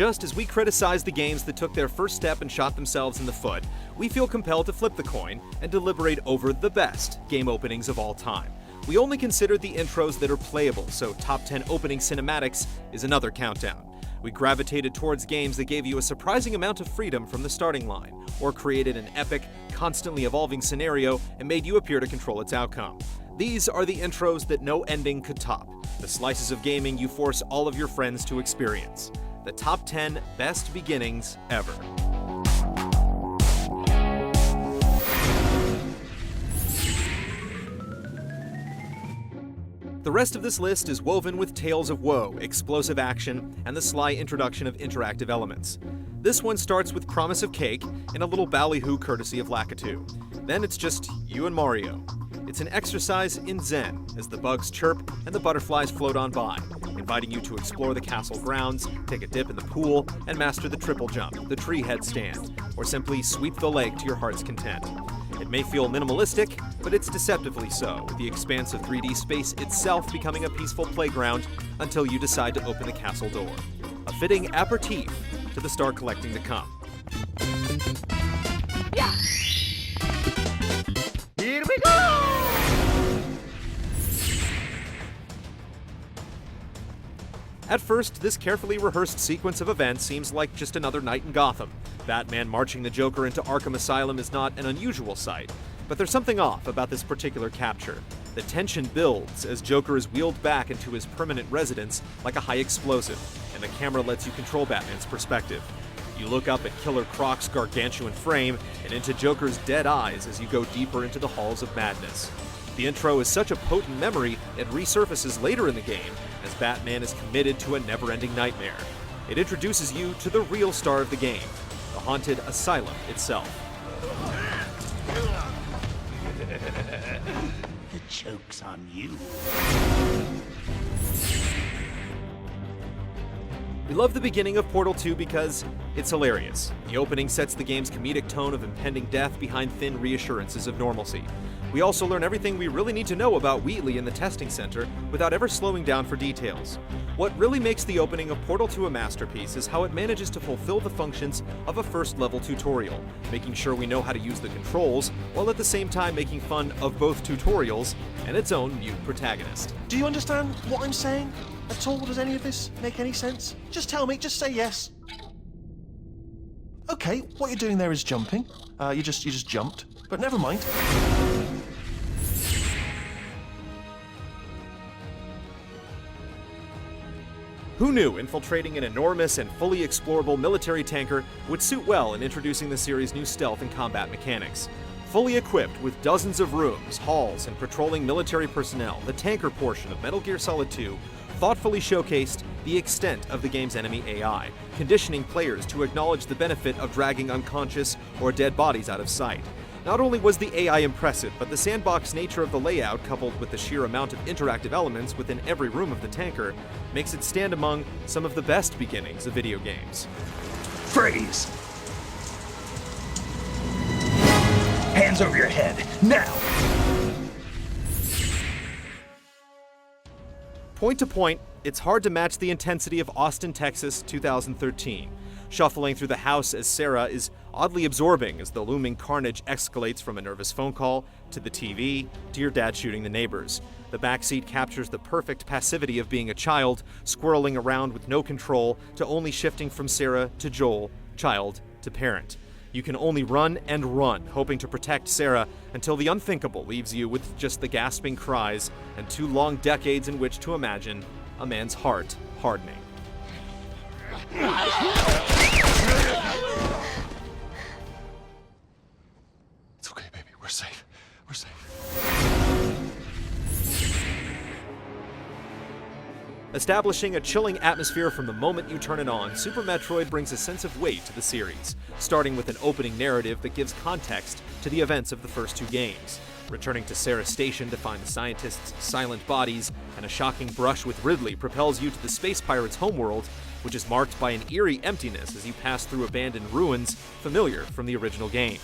just as we criticize the games that took their first step and shot themselves in the foot, we feel compelled to flip the coin and deliberate over the best game openings of all time. We only considered the intros that are playable, so top 10 opening cinematics is another countdown. We gravitated towards games that gave you a surprising amount of freedom from the starting line, or created an epic, constantly evolving scenario and made you appear to control its outcome. These are the intros that no ending could top, the slices of gaming you force all of your friends to experience. The top 10 best beginnings ever. The rest of this list is woven with tales of woe, explosive action, and the sly introduction of interactive elements. This one starts with promise of cake and a little ballyhoo courtesy of Lakitu. Then it's just you and Mario. It's an exercise in zen as the bugs chirp and the butterflies float on by, inviting you to explore the castle grounds, take a dip in the pool, and master the triple jump, the tree headstand, or simply sweep the lake to your heart's content. It may feel minimalistic, but it's deceptively so, with the expanse of 3D space itself becoming a peaceful playground until you decide to open the castle door. A fitting aperitif to the star collecting to come. Yeah. Here we go! At first, this carefully rehearsed sequence of events seems like just another night in Gotham. Batman marching the Joker into Arkham Asylum is not an unusual sight, but there's something off about this particular capture. The tension builds as Joker is wheeled back into his permanent residence like a high explosive, and the camera lets you control Batman's perspective. You look up at Killer Croc's gargantuan frame and into Joker's dead eyes as you go deeper into the halls of madness. The intro is such a potent memory, it resurfaces later in the game as Batman is committed to a never-ending nightmare. It introduces you to the real star of the game, the haunted asylum itself. The joke's on you. We love the beginning of Portal 2 because it's hilarious. The opening sets the game's comedic tone of impending death behind thin reassurances of normalcy. We also learn everything we really need to know about Wheatley in the testing center without ever slowing down for details. What really makes the opening of Portal 2 a masterpiece is how it manages to fulfill the functions of a first-level tutorial, making sure we know how to use the controls, while at the same time making fun of both tutorials and its own mute protagonist. Do you understand what I'm saying at all? Does any of this make any sense? Just tell me, just say yes. Okay, what you're doing there is jumping. You just jumped, but never mind. Who knew infiltrating an enormous and fully explorable military tanker would suit well in introducing the series' new stealth and combat mechanics? Fully equipped with dozens of rooms, halls, and patrolling military personnel, the tanker portion of Metal Gear Solid 2 thoughtfully showcased the extent of the game's enemy AI, conditioning players to acknowledge the benefit of dragging unconscious or dead bodies out of sight. Not only was the AI impressive, but the sandbox nature of the layout, coupled with the sheer amount of interactive elements within every room of the tanker, makes it stand among some of the best beginnings of video games. Freeze! Hands over your head, now! Point to point, it's hard to match the intensity of Austin, Texas, 2013. Shuffling through the house as Sarah is oddly absorbing as the looming carnage escalates from a nervous phone call, to the TV, to your dad shooting the neighbors. The backseat captures the perfect passivity of being a child, squirreling around with no control, to only shifting from Sarah to Joel, child to parent. You can only run and run, hoping to protect Sarah, until the unthinkable leaves you with just the gasping cries and 2 long decades in which to imagine a man's heart hardening. It's okay, baby. We're safe. We're safe. Establishing a chilling atmosphere from the moment you turn it on, Super Metroid brings a sense of weight to the series, starting with an opening narrative that gives context to the events of the first 2 games. Returning to Sarah's station to find the scientists' silent bodies, and a shocking brush with Ridley propels you to the space pirates' homeworld, which is marked by an eerie emptiness as you pass through abandoned ruins familiar from the original game.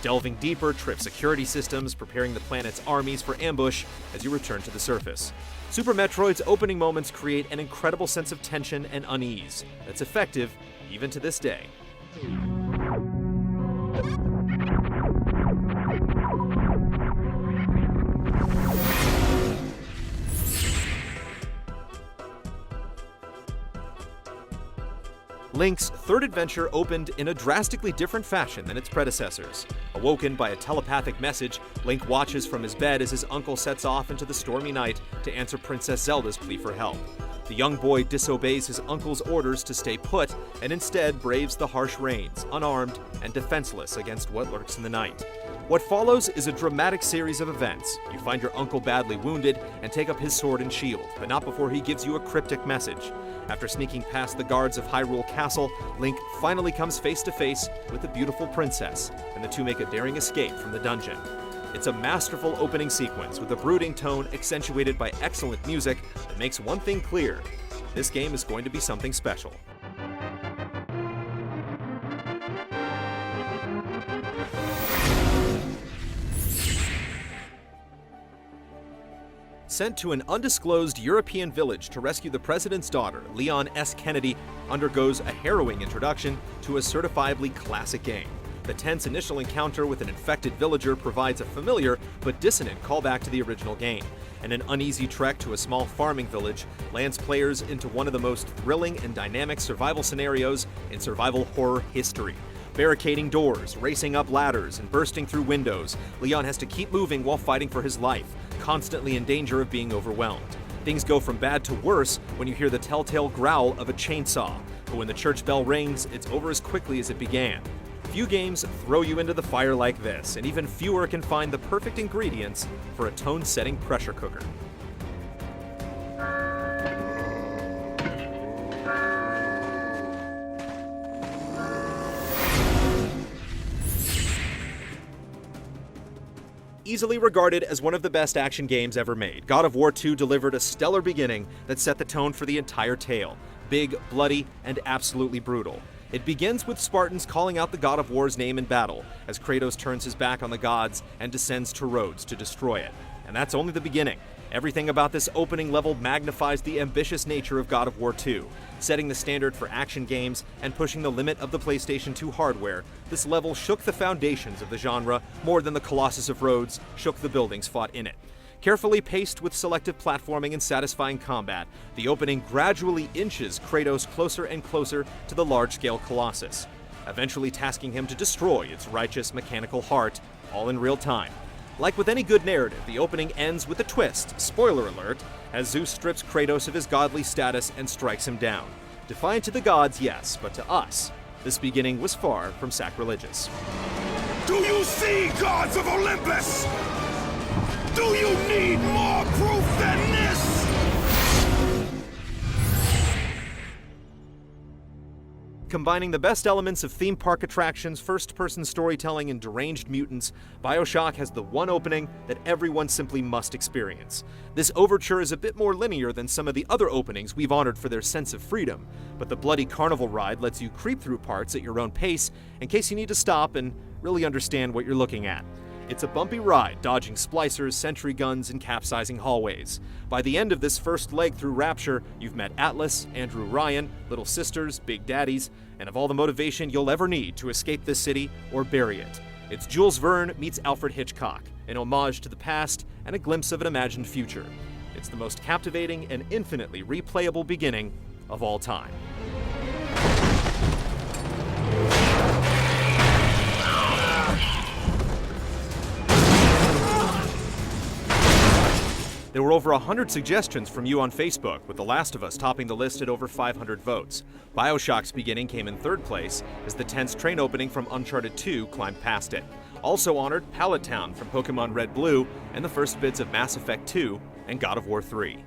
Delving deeper, trip security systems, preparing the planet's armies for ambush as you return to the surface. Super Metroid's opening moments create an incredible sense of tension and unease that's effective even to this day. Link's third adventure opened in a drastically different fashion than its predecessors. Awoken by a telepathic message, Link watches from his bed as his uncle sets off into the stormy night to answer Princess Zelda's plea for help. The young boy disobeys his uncle's orders to stay put and instead braves the harsh rains, unarmed and defenseless against what lurks in the night. What follows is a dramatic series of events. You find your uncle badly wounded and take up his sword and shield, but not before he gives you a cryptic message. After sneaking past the guards of Hyrule Castle, Link finally comes face to face with the beautiful princess, and the two make a daring escape from the dungeon. It's a masterful opening sequence with a brooding tone accentuated by excellent music that makes one thing clear: this game is going to be something special. Sent to an undisclosed European village to rescue the president's daughter, Leon S. Kennedy undergoes a harrowing introduction to a certifiably classic game. The tense initial encounter with an infected villager provides a familiar but dissonant callback to the original game, and an uneasy trek to a small farming village lands players into one of the most thrilling and dynamic survival scenarios in survival horror history. Barricading doors, racing up ladders, and bursting through windows, Leon has to keep moving while fighting for his life, constantly in danger of being overwhelmed. Things go from bad to worse when you hear the telltale growl of a chainsaw, but when the church bell rings, it's over as quickly as it began. Few games throw you into the fire like this, and even fewer can find the perfect ingredients for a tone-setting pressure cooker. Easily regarded as one of the best action games ever made, God of War 2 delivered a stellar beginning that set the tone for the entire tale. Big, bloody, and absolutely brutal. It begins with Spartans calling out the God of War's name in battle, as Kratos turns his back on the gods and descends to Rhodes to destroy it. And that's only the beginning. Everything about this opening level magnifies the ambitious nature of God of War 2. Setting the standard for action games and pushing the limit of the PlayStation 2 hardware, this level shook the foundations of the genre more than the Colossus of Rhodes shook the buildings fought in it. Carefully paced with selective platforming and satisfying combat, the opening gradually inches Kratos closer and closer to the large-scale Colossus, eventually tasking him to destroy its righteous mechanical heart, all in real time. Like with any good narrative, the opening ends with a twist, spoiler alert, as Zeus strips Kratos of his godly status and strikes him down. Defiant to the gods, yes, but to us, this beginning was far from sacrilegious. Do you see, gods of Olympus? Do you need more proof than this? Combining the best elements of theme park attractions, first-person storytelling, and deranged mutants, BioShock has the one opening that everyone simply must experience. This overture is a bit more linear than some of the other openings we've honored for their sense of freedom, but the bloody carnival ride lets you creep through parts at your own pace in case you need to stop and really understand what you're looking at. It's a bumpy ride, dodging splicers, sentry guns, and capsizing hallways. By the end of this first leg through Rapture, you've met Atlas, Andrew Ryan, Little Sisters, Big Daddies, and have all the motivation you'll ever need to escape this city or bury it. It's Jules Verne meets Alfred Hitchcock, an homage to the past and a glimpse of an imagined future. It's the most captivating and infinitely replayable beginning of all time. There were over 100 suggestions from you on Facebook, with The Last of Us topping the list at over 500 votes. BioShock's beginning came in third place, as the tense train opening from Uncharted 2 climbed past it. Also honored, Pallet Town from Pokemon Red Blue, and the first bits of Mass Effect 2 and God of War 3.